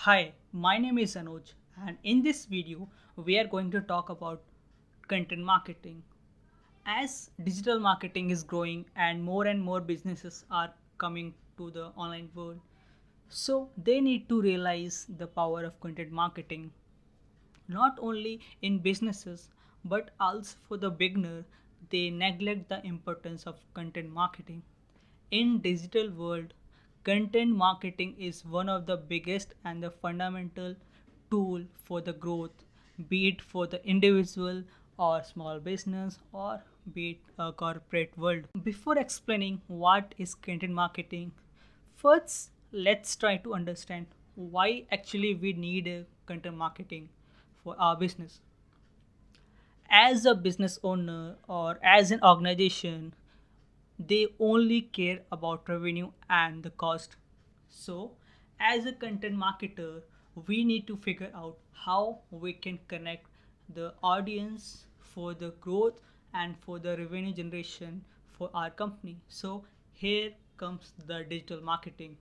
Hi, my name is Anuj, and in this video, we are going to talk about content marketing. As digital marketing is growing and more businesses are coming to the online world, so they need to realize the power of content marketing not only in businesses but also for the beginner. They neglect the importance of content marketing. In digital world, content marketing is one of the biggest and the fundamental tool for the growth, be it for the individual or small business or be it a corporate world. Before explaining what is content marketing, first let's try to understand why actually we need a content marketing for our business. As a business owner or as an organization, they only care about revenue and the cost. So, as a content marketer, we need to figure out how we can connect the audience for the growth and for the revenue generation for our company. So, here comes the digital marketing.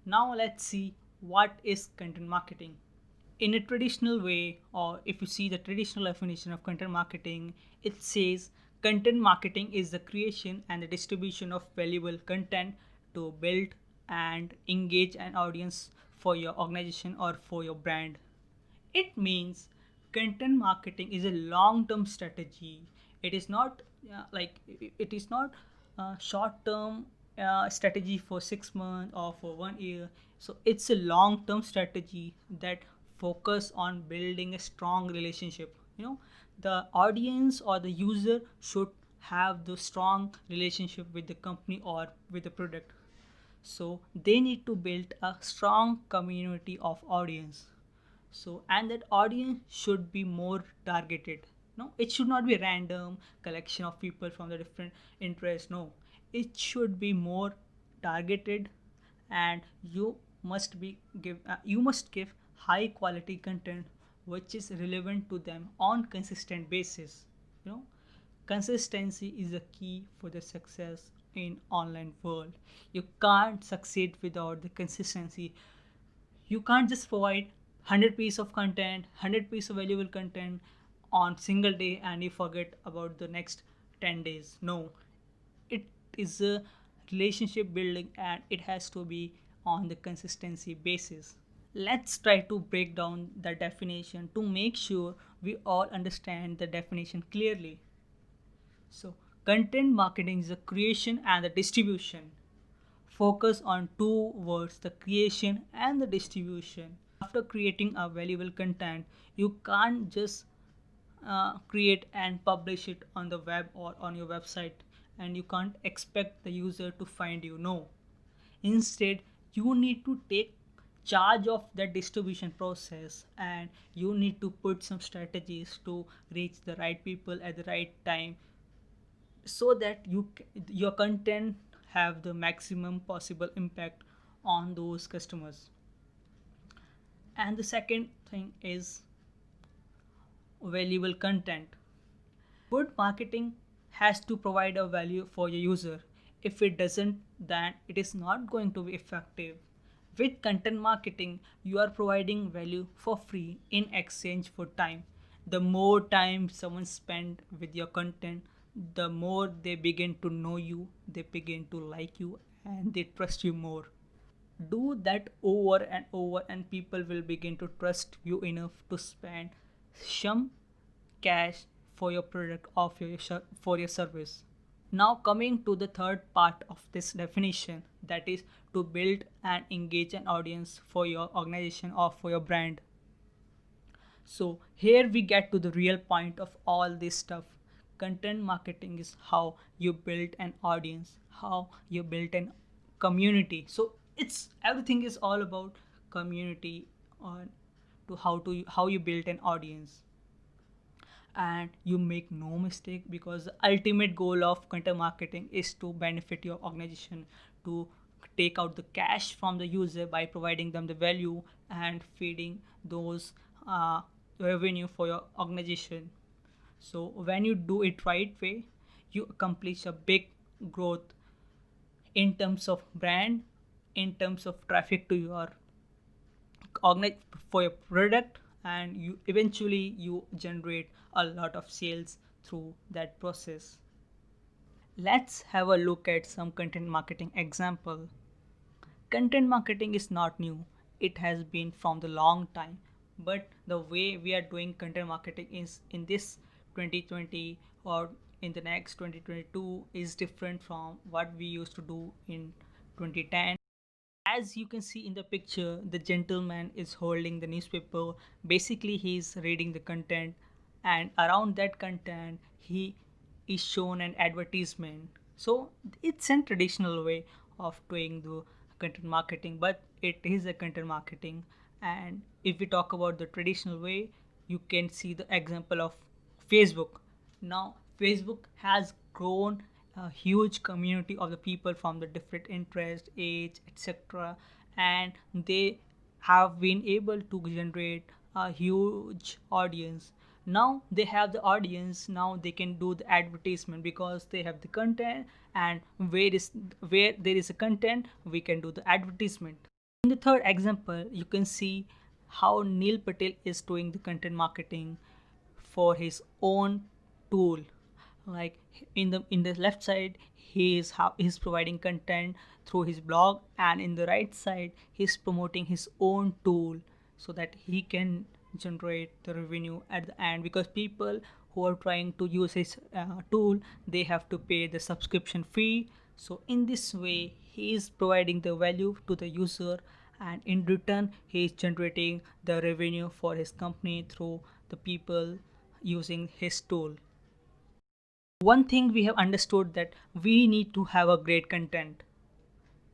Now, let's see what is content marketing. In a traditional way, or if you see the traditional definition of content marketing, it says content marketing is the creation and the distribution of valuable content to build and engage an audience for your organization or for your brand. It means content marketing is a long term strategy. It is not it is not short term strategy for 6 months or for 1 year. So it's a long term strategy that focus on building a strong relationship. The audience or the user should have the strong relationship with the company or with the product, so they need to build a strong community of audience. So and that audience should be more targeted. No, it should not be random collection of people from the different interests. No, it should be more targeted, and you must give high quality content which is relevant to them on consistent basis. you know Consistency is the key for the success in online world. You can't succeed without the consistency. You can't just provide 100 piece of content, 100 piece of valuable content on single day and you forget about the next 10 days. No, it is a relationship building and it has to be on the consistency basis. Let's try to break down the definition to make sure we all understand the definition clearly. So, content marketing is the creation and the distribution. Focus on two words, the creation and the distribution. After creating a valuable content, you can't just create and publish it on the web or on your website, and you can't expect the user to find you. No. Instead, you need to take charge of the distribution process and you need to put some strategies to reach the right people at the right time so that your content have the maximum possible impact on those customers. And the second thing is valuable content. Good marketing has to provide a value for your user. If it doesn't, then it is not going to be effective. With content marketing, you are providing value for free in exchange for time. The more time someone spend with your content, the more they begin to know you, they begin to like you, and they trust you more. Do that over and over, and people will begin to trust you enough to spend some cash for your product or for your service. Now, coming to the third part of this definition, that is to build and engage an audience for your organization or for your brand. So, here we get to the real point of all this stuff. Content marketing is how you build an audience, how you build an community. So, it's everything is all about community on to how you build an audience. And you make no mistake, because the ultimate goal of content marketing is to benefit your organization, to take out the cash from the user by providing them the value and feeding those revenue for your organization. So when you do it right way, you accomplish a big growth in terms of brand, in terms of traffic to your organize for your product, and you eventually you generate a lot of sales through that process. Let's have a look at some content marketing example. Content marketing is not new. It has been from the long time. But the way we are doing content marketing is in this 2020 or in the next 2022 is different from what we used to do in 2010. As you can see in the picture, the gentleman is holding the newspaper. Basically, he is reading the content, and around that content, he is shown an advertisement. So it's a traditional way of doing the content marketing, but it is a content marketing. And if we talk about the traditional way, you can see the example of Facebook. Now, Facebook has grown a huge community of the people from the different interest, age, etc., and they have been able to generate a huge audience. Now they have the audience. Now they can do the advertisement because they have the content, and where there is a content, we can do the advertisement. In the third example, you can see how Neil Patel is doing the content marketing for his own tool. Like in the left side, he's providing content through his blog, and in the right side, he's promoting his own tool so that he can generate the revenue at the end, because people who are trying to use his tool, they have to pay the subscription fee. So in this way, he is providing the value to the user, and in return he is generating the revenue for his company through the people using his tool. One thing we have understood, that we need to have a great content.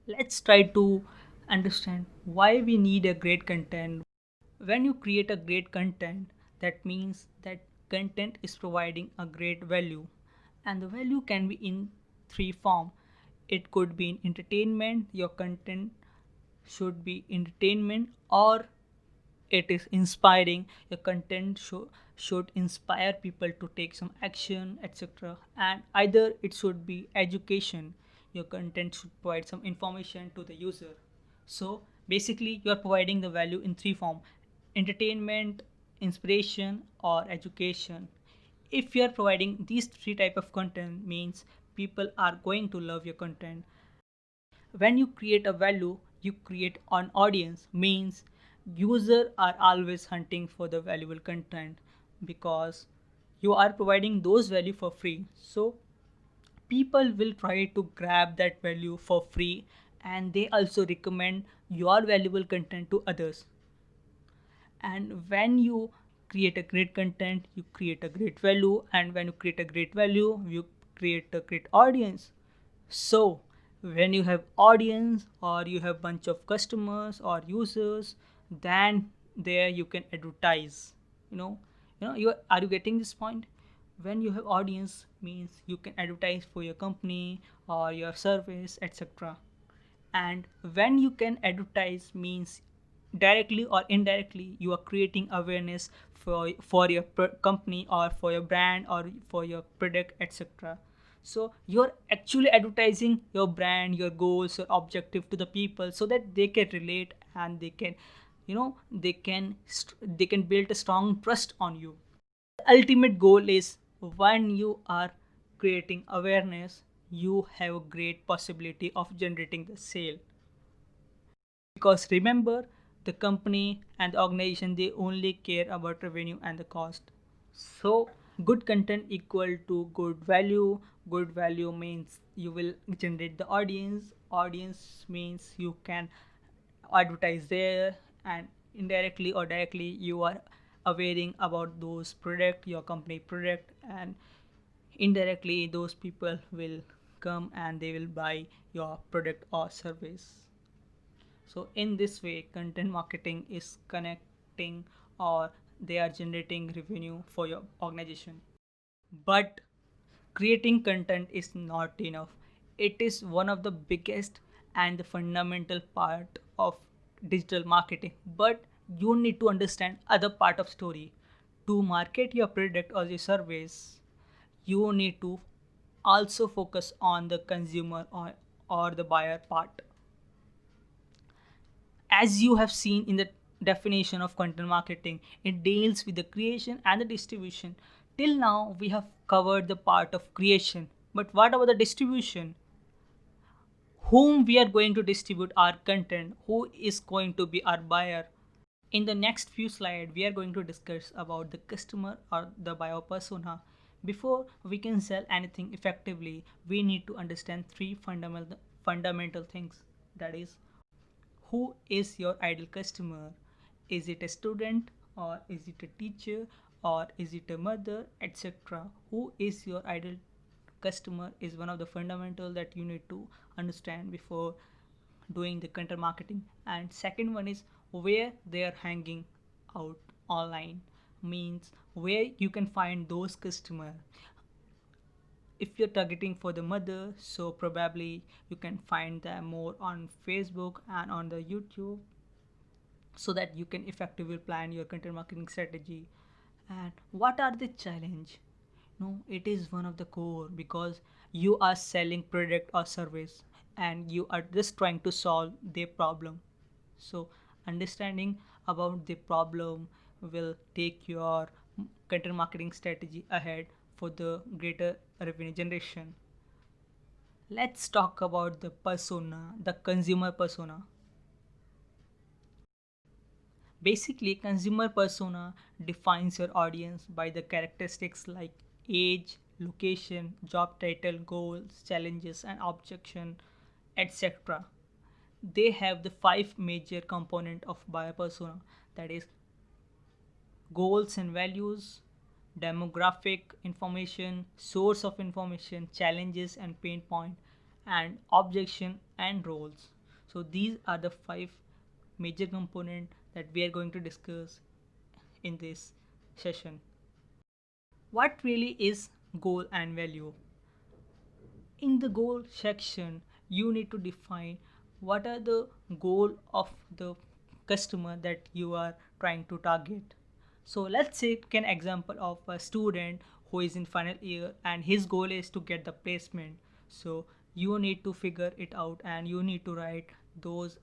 Let's try to understand why we need a great content. When you create a great content, that means that content is providing a great value, and the value can be in three form. It could be in entertainment. Your content should be entertainment, or it is inspiring. Your content should inspire people to take some action, etc., and either it should be education. Your content should provide some information to the user. So basically you are providing the value in three form: entertainment, inspiration, or education. If you are providing these three type of content, means people are going to love your content. When you create a value, you create an audience, means users are always hunting for the valuable content, because you are providing those value for free. So people will try to grab that value for free, and they also recommend your valuable content to others. And when you create a great content, you create a great value, and when you create a great value, you create a great audience. So when you have audience, or you have bunch of customers or users, then there you can advertise. You are you getting this point? When you have audience, means you can advertise for your company or your service, etc. And when you can advertise, means directly or indirectly you are creating awareness for your company, or for your brand, or for your product, etc. So you're actually advertising your brand, your goals, your objective to the people, so that they can relate, and they can build a strong trust on you. The ultimate goal is, when you are creating awareness, you have a great possibility of generating the sale. Because remember, the company and the organization, they only care about revenue and the cost. So good content equal to good value. Good value means you will generate the audience. Audience means you can advertise there, and indirectly or directly you are awareing about those product, your company product, and indirectly those people will come and they will buy your product or service. So in this way, content marketing is connecting, or they are generating revenue for your organization. But creating content is not enough. It is one of the biggest and the fundamental part of digital marketing. But you need to understand other part of story. To market your product or your service, you need to also focus on the consumer, or the buyer part. As you have seen in the definition of content marketing. It deals with the creation and the distribution. Till now, we have covered the part of creation. But what about the distribution? Whom we are going to distribute our content? Who is going to be our buyer? In the next few slides, we are going to discuss about the customer or the buyer persona. Before we can sell anything effectively, we need to understand three fundamental things. That is, who is your ideal customer? Is it a student, or is it a teacher, or is it a mother, etc.? Who is your ideal customer is one of the fundamental that you need to understand before doing the content marketing. And second one is where they are hanging out online, means where you can find those customer. If you're targeting for the mother, so probably you can find them more on Facebook and on the YouTube, so that you can effectively plan your content marketing strategy. And what are the challenge? No, it is one of the core, because you are selling product or service and you are just trying to solve their problem. So understanding about the problem will take your content marketing strategy ahead for the greater revenue generation. Let's talk about the persona, the consumer persona. Basically, consumer persona defines your audience by the characteristics like age, location, job title, goals, challenges, and objection, etc. They have the five major component of buyer persona, that is goals and values, demographic information, source of information, challenges and pain point, and objection and roles. So these are the five major component that we are going to discuss in this session. What really is goal and value? In the goal section, you need to define what are the goal of the customer that you are trying to target. So let's take an example of a student who is in final year and his goal is to get the placement. So you need to figure it out and you need to write those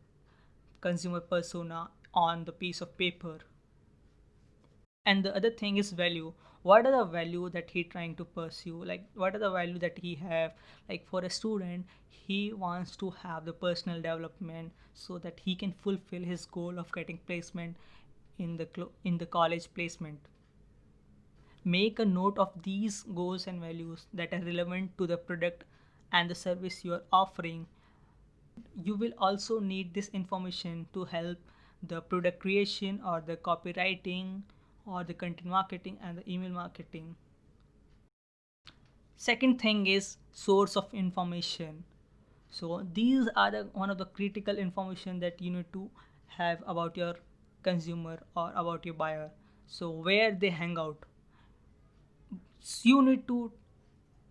consumer persona on the piece of paper. And the other thing is value. What are the value that he trying to pursue? Like what are the value that he have? Like for a student, he wants to have the personal development so that he can fulfill his goal of getting placement in the college placement. Make a note of these goals and values that are relevant to the product and the service you are offering. You will also need this information to help the product creation or the copywriting or the content marketing and the email marketing. Second thing is source of information. So these are one of the critical information that you need to have about your consumer or about your buyer. So where they hang out, so you need to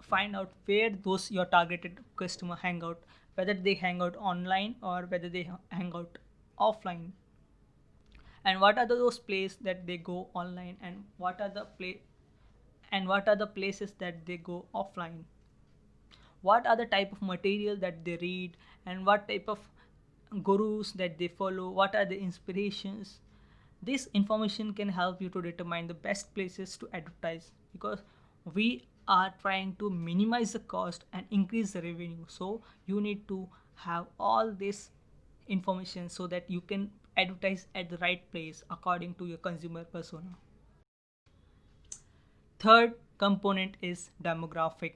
find out where those your targeted customer hang out, whether they hang out online or whether they hang out offline, and what are those places that they go online, and what are the places that they go offline, what are the type of material that they read, and what type of gurus that they follow, what are the inspirations. This information can help you to determine the best places to advertise, because we are trying to minimize the cost and increase the revenue. So you need to have all this information so that you can advertise at the right place according to your consumer persona. Third component is demographic.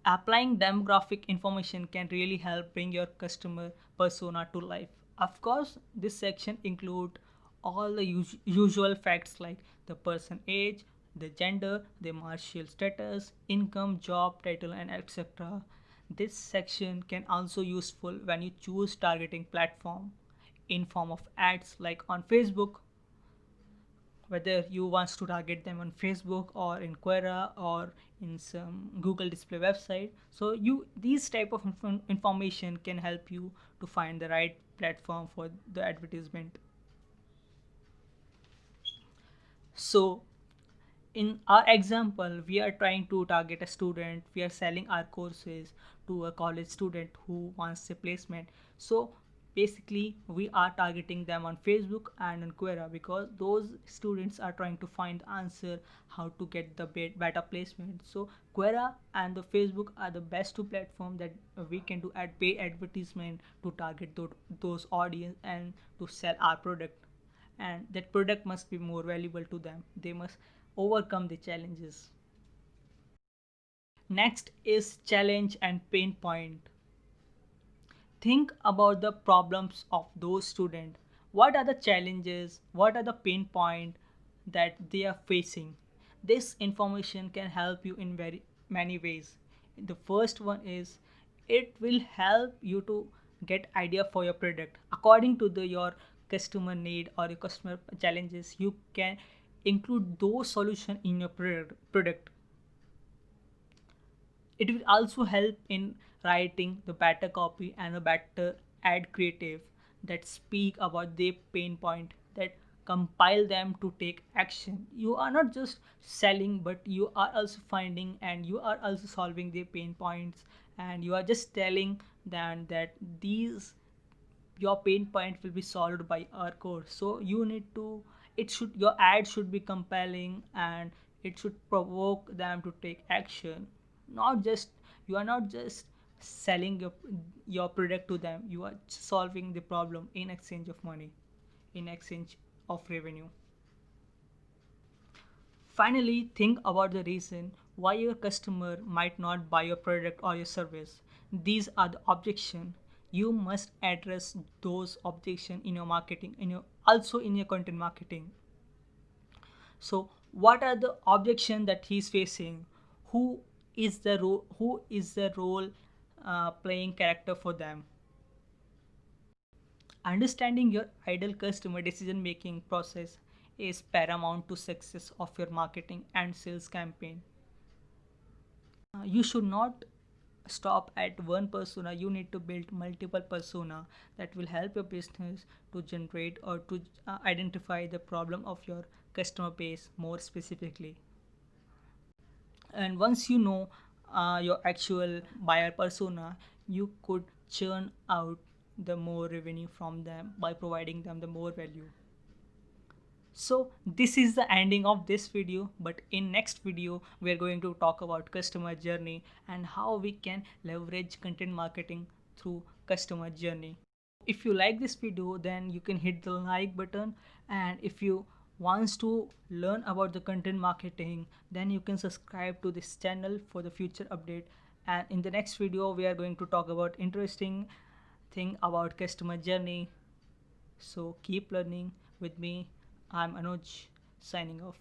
Applying demographic information can really help bring your customer persona to life. Of course, this section include all the usual facts like the person age, the gender, the marital status, income, job title, and etc. This section can also useful when you choose targeting platform in form of ads like on Facebook, whether you want to target them on Facebook or in Quora or in some Google display website. So you these type of information can help you to find the right platform for the advertisement. So in our example, we are trying to target a student, we are selling our courses to a college student who wants a placement. So Basically, we are targeting them on Facebook and on Quora because those students are trying to find the answer how to get the better placement. So Quora and the Facebook are the best two platforms that we can do at pay advertisement to target those audience and to sell our product. And that product must be more valuable to them. They must overcome the challenges. Next is challenge and pain point. Think about the problems of those students. What are the challenges? What are the pain point that they are facing? This information can help you in very many ways. The first one is it will help you to get idea for your product according to your customer need or your customer challenges. You can include those solution in your product. It will also help in writing the better copy and a better ad creative that speak about their pain point, that compile them to take action. You are not just selling, but you are also finding and you are also solving their pain points, and you are just telling them that these your pain point will be solved by our course. So you need to, it should, your ad should be compelling and it should provoke them to take action. Not just, you are not just selling your product to them, you are solving the problem in exchange of money, in exchange of revenue. Finally, think about the reason why your customer might not buy your product or your service. These are the objection. You must address those objection in your marketing, in your also in your content marketing. So, what are the objection that he's facing? Who is the role playing character for them? Understanding your ideal customer decision making process is paramount to success of your marketing and sales campaign. You should not stop at one persona. You need to build multiple persona that will help your business to generate or to identify the problem of your customer base more specifically. And once you know your actual buyer persona, you could churn out the more revenue from them by providing them the more value. So this is the ending of this video, but in next video we are going to talk about customer journey and how we can leverage content marketing through customer journey. If you like this video, then you can hit the like button, and if you wants to learn about the content marketing, then you can subscribe to this channel for the future update. And in the next video we are going to talk about interesting thing about customer journey. So keep learning with me. I'm Anuj, signing off.